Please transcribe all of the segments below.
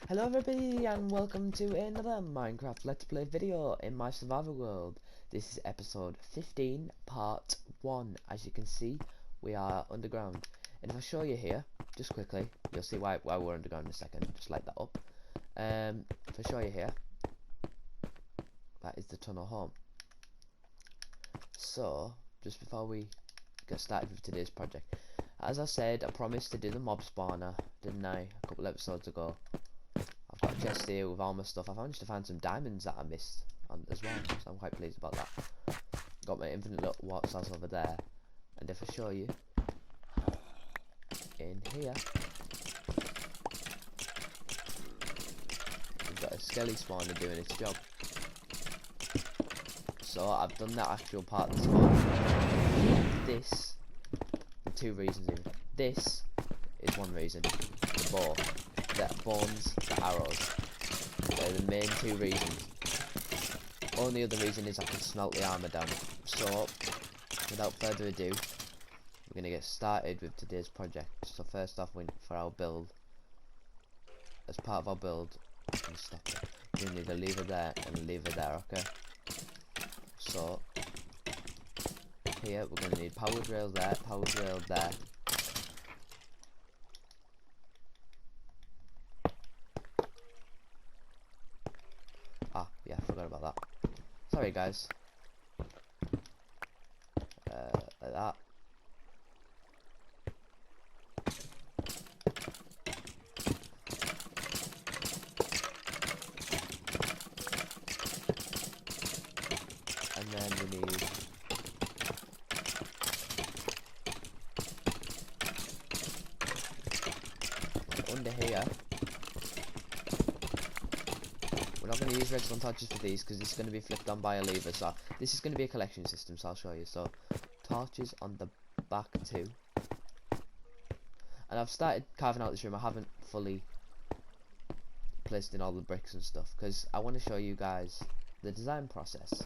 Hello everybody and welcome to another Minecraft Let's Play video in my survival world. This is episode 15 part 1. As you can see, we are underground, and if I show you here just quickly, you'll see why we're underground in a second. Just light that up. If I show you here, that is the tunnel home. So just before we get started with today's project, as I said, I promised to do the mob spawner, didn't I, a couple episodes ago. I've got a chest here with all my stuff. I've managed to find some diamonds that I missed as well, so I'm quite pleased about that. Got my infinite little water source over there, and if I show you in here, we've got a skelly spawner doing its job. So I've done that actual part of the spawn. This, for two reasons even. This is one reason, the bow. The bones, the arrows. They're the main two reasons. Only other reason is I can smelt the armor down. So, without further ado, we're going to get started with today's project. So first off, for our build, as part of our build, we need a lever there and a lever there, okay? So, here we're going to need powered rail there, powered rail there. Yeah, I forgot about that. Sorry guys. Like that. And then we need under here. We're not going to use redstone torches for these because it's going to be flipped on by a lever. So this is going to be a collection system, so I'll show you. So torches on the back too. And I've started carving out this room. I haven't fully placed in all the bricks and stuff because I want to show you guys the design process.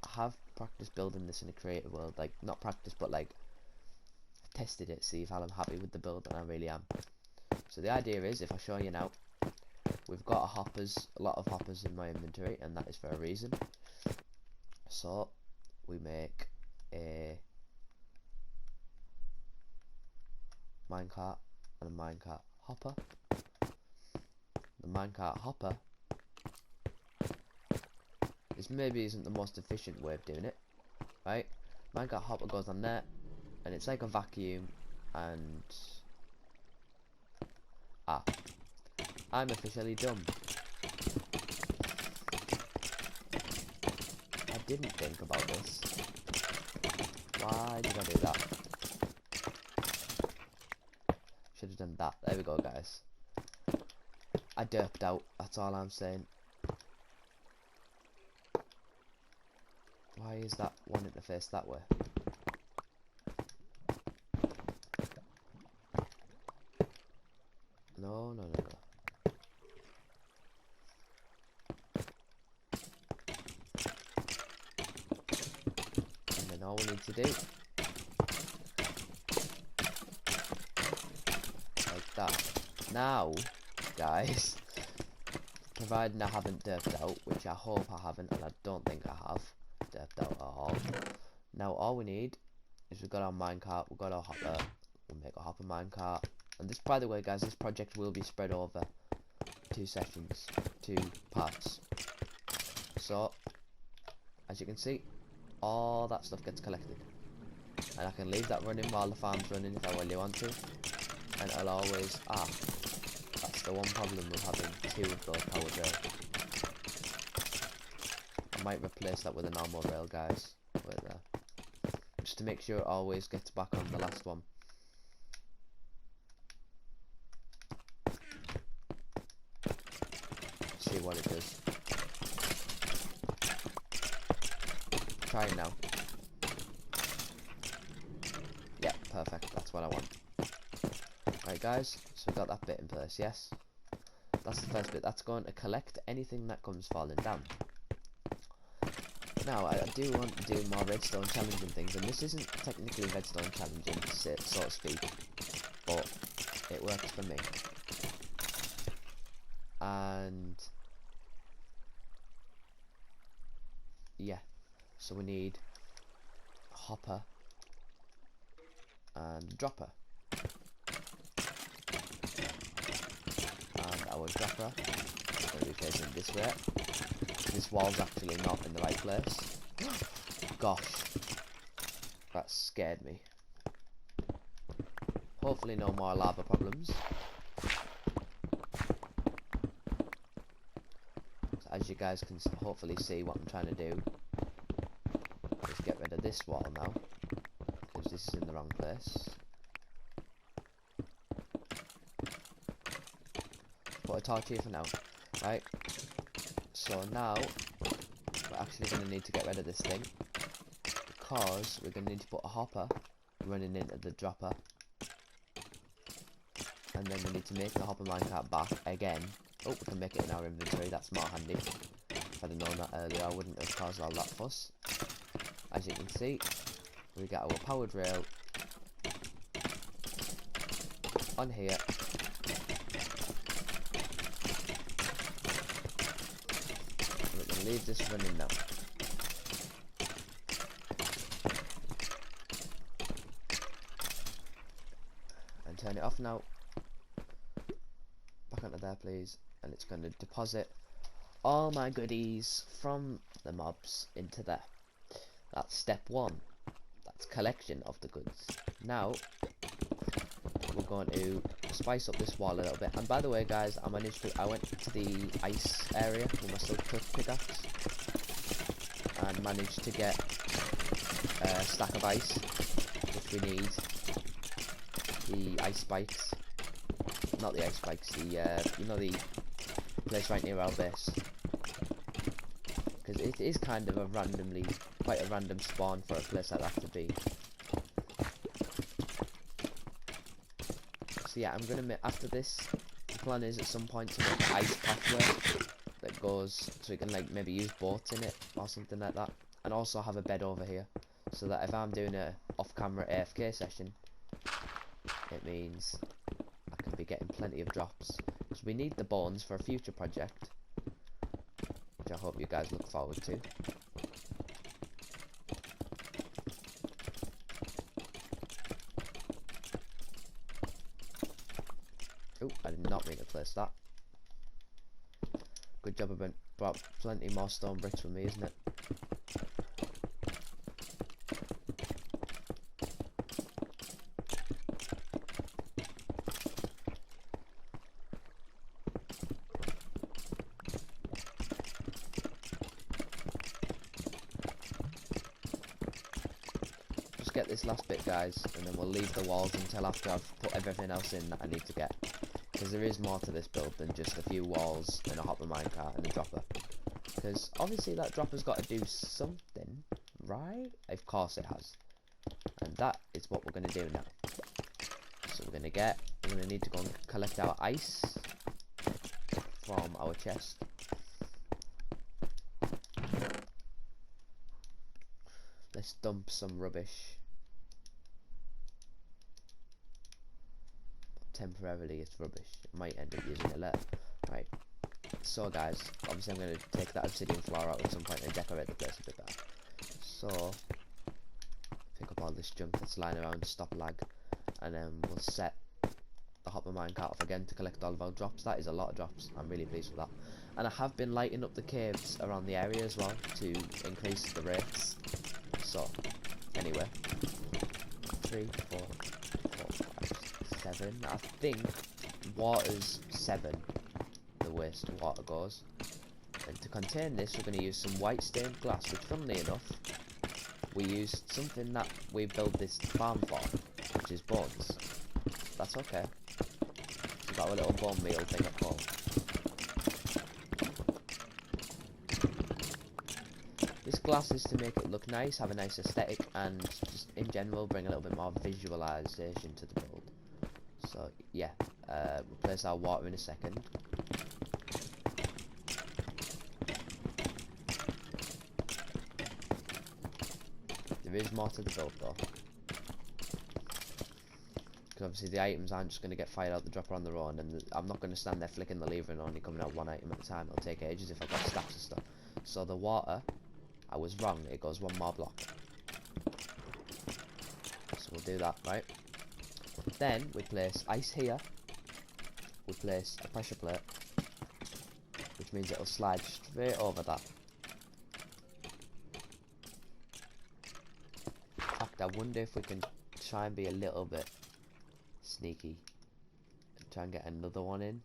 I have practiced building this in a creative world. Like, not practice, but like tested it, see if I'm happy with the build, and I really am. So the idea is, if I show you now, we've got a lot of hoppers in my inventory, and that is for a reason. So we make a minecart and a minecart hopper. The minecart hopper isn't the most efficient way of doing it, right? Minecart hopper goes on there, and it's like a vacuum, and I'm officially dumb. I didn't think about this. Why did I do that? Should have done that. There we go, guys. I derped out. That's all I'm saying. Why is that wanting to face that way? No. And then all we need to do, like that. Now, guys, providing I haven't derped out, which I hope I haven't, and I don't think I have derped out at all. Now all we need is we've got our minecart, we've got our hopper, we'll make a hopper minecart. And this, by the way guys, this project will be spread over 2 sessions, 2 parts. So, as you can see, all that stuff gets collected. And I can leave that running while the farm's running if I really want to. And I'll always, that's the one problem with having 2 of those powered rails. I might replace that with a normal rail, guys. Wait there. Just to make sure it always gets back on the last one. See what it does. Try it now. Yeah, perfect. That's what I want. Right, guys. So we've got that bit in place. Yes. That's the first bit. That's going to collect anything that comes falling down. Now, I do want to do more redstone challenging things, and this isn't technically redstone challenging, so to speak, but it works for me. And yeah, so we need a hopper and a dropper. And our dropper is going to be facing this way. This wall's actually not in the right place. Gosh, that scared me. Hopefully no more lava problems. So as you guys can hopefully see, what I'm trying to do is get rid of this wall now, because this is in the wrong place. Put a torch here for now. Right, so now we're actually going to need to get rid of this thing, because we're going to need to put a hopper running into the dropper, and then we need to make the hopper minecart back again. Oh, we can make it in our inventory, that's more handy. If I'd have known that earlier, I wouldn't have caused all that fuss. As you can see, we got our powered rail on here. We can leave this running now. And turn it off now. Back onto there, please. And it's going to deposit all my goodies from the mobs into there. That's step one. That's collection of the goods. Now we're going to spice up this wall a little bit. And by the way, guys, I went to the ice area with my silk pickaxe and managed to get a stack of ice, which we need. The ice spikes. Not the ice spikes, the, you know, the place right near our base. Because it is kind of a quite a random spawn for a place like that to be. So yeah, I'm gonna make, after this, the plan is at some point to make an ice pathway that goes, so we can like maybe use boats in it or something like that. And also have a bed over here, so that if I'm doing a off-camera AFK session, it means I can be getting plenty of drops. So we need the bones for a future project, which I hope you guys look forward to. Oh, I did not mean to place that. Good job, I've brought plenty more stone bricks with me, isn't it? Get this last bit, guys, and then we'll leave the walls until after I've put everything else in that I need to get, because there is more to this build than just a few walls and a hopper minecart and a dropper, because obviously that dropper's got to do something, right? Of course it has, and that is what we're going to do now. So we're going to need to go and collect our ice from our chest. Let's dump some rubbish. Temporarily it's rubbish. I might end up using it later. Right. So guys, obviously I'm going to take that obsidian floor out at some point and decorate the place a bit better. So pick up all this junk that's lying around to stop lag, and then we'll set the hopper minecart off again to collect all of our drops. That is a lot of drops. I'm really pleased with that. And I have been lighting up the caves around the area as well to increase the rates. So anyway, 3, 4, 5, 7. I think water's 7, the waste water goes. And to contain this, we're going to use some white stained glass, which funnily enough, we used something that we built this farm for, which is bones. That's okay. We've got a little bone meal thing at home. This glass is to make it look nice, have a nice aesthetic, and just in general bring a little bit more visualization to the build. So yeah, we'll place our water in a second. There is more to the build though. Because obviously the items aren't just going to get fired out the dropper on their own, and I'm not going to stand there flicking the lever and only coming out one item at a time. It'll take ages if I've got stacks of stuff. So the water, I was wrong, it goes one more block. So we'll do that, right? Then we place ice here. We place a pressure plate, which means it'll slide straight over that. In fact, I wonder if we can try and be a little bit sneaky and try and get another one in.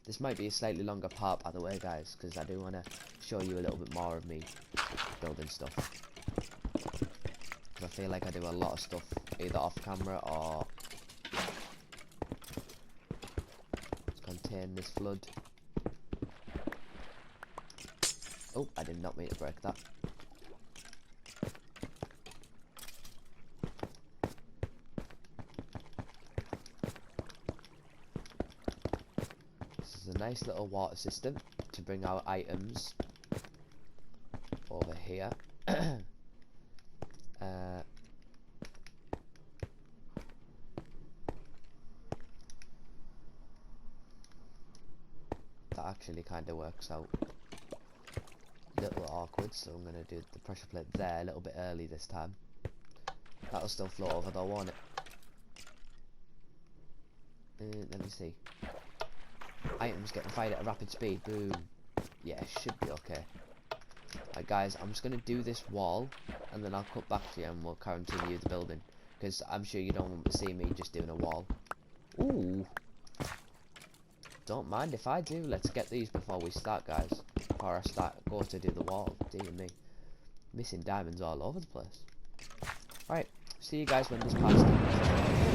This might be a slightly longer part, by the way, guys, because I do want to show you a little bit more of me building stuff. Because I feel like I do a lot of stuff either off camera or to contain this flood. Oh, I did not mean to break that. Nice little water system to bring our items over here. That actually kind of works out a little awkward, so I'm going to do the pressure plate there a little bit early this time. That'll still float over though, won't it? Let me see. Items getting fired at a rapid speed. Boom. Yeah, should be okay. Right, guys, I'm just going to do this wall, and then I'll cut back to you and we'll continue the building. Because I'm sure you don't want to see me just doing a wall. Ooh. Don't mind if I do. Let's get these before we start, guys. Before I go to do the wall. Dear me. Missing diamonds all over the place. Right. See you guys when this part's done.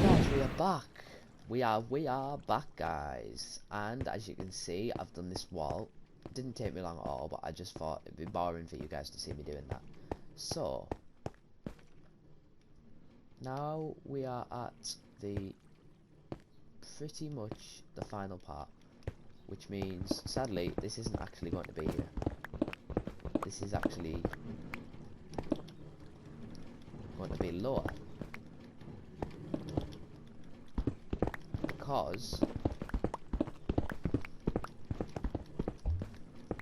Guys, we are back. We are back, guys, and as you can see, I've done this wall. It didn't take me long at all, but I just thought it'd be boring for you guys to see me doing that. So now we are at the pretty much the final part, which means sadly this isn't actually going to be here. This is actually going to be lower. Because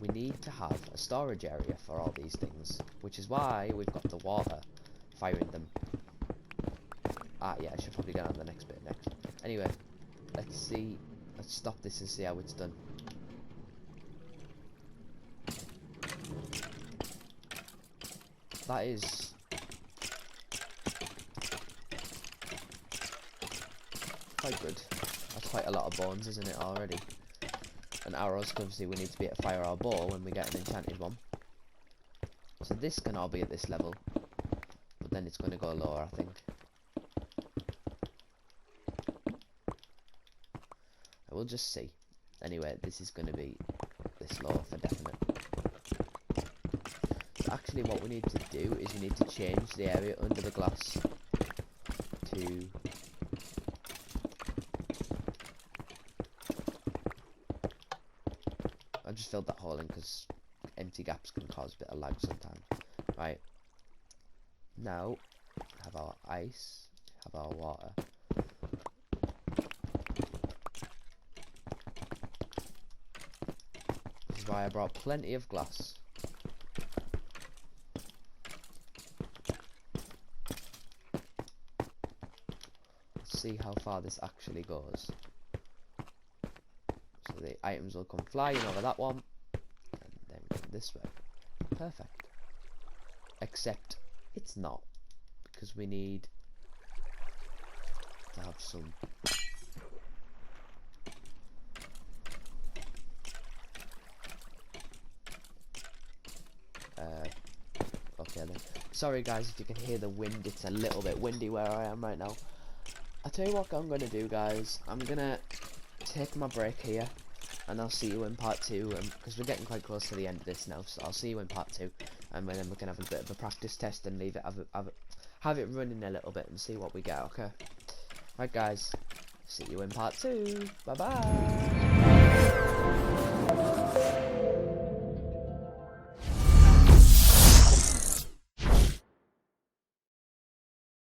we need to have a storage area for all these things, which is why we've got the water firing them. Ah, yeah, I should probably get on the next bit next. Anyway, let's see. Let's stop this and see how it's done. That is quite good. That's quite a lot of bones, isn't it, already? And arrows, obviously we need to be able to fire our bow when we get an enchanted one. So this can all be at this level, but then it's going to go lower, I think. I will just see. Anyway, this is going to be this low for definite. So actually what we need to do is we need to change the area under the glass to... I just filled that hole in because empty gaps can cause a bit of lag sometimes. Right. Now, have our ice, have our water. This is why I brought plenty of glass. Let's see how far this actually goes. So the items will come flying over that one, and then come this way. Perfect. Except it's not, because we need to have some okay then. Sorry guys if you can hear the wind, it's a little bit windy where I am right now. I'll tell you what I'm going to do, guys. I'm going to take my break here, and I'll see you in part 2, because we're getting quite close to the end of this now, so I'll see you in part 2, and then we can have a bit of a practice test and leave it, have it running a little bit and see what we get, okay? Right guys, see you in part 2, bye bye!